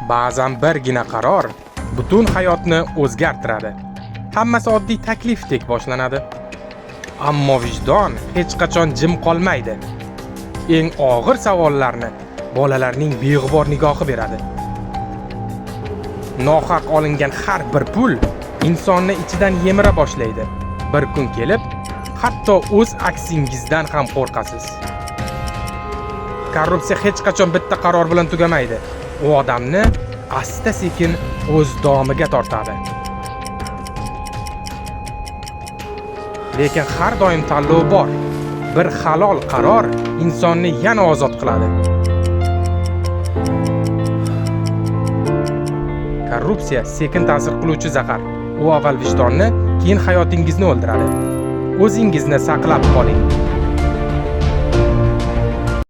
Ba'zan birgina qaror butun hayotni o'zgartiradi. Hammasi oddiy taklifdek boshlanadi. Ammo vijdon hech qachon jim qolmaydi. Eng og'ir savollarni bolalarning beg'ubor nigohi beradi. Nohaq olingan har bir pul insonni ichidan yemira boshlaydi. Bir kun kelib, hatto o'z aksingizdan ham qo'rqasiz. Korrupsiya hech qachon bitta qaror bilan tugamaydi. U odamni asta-sekin o'z domiga tortadi. Lekin har doim tanlov bor. Bir halol qaror insonni yana ozod qiladi. Korrupsiya sekin ta'sir qiluvchi zahar. U avval vijdonni, keyin hayotingizni o'ldiradi. O'zingizni saqlab qoling.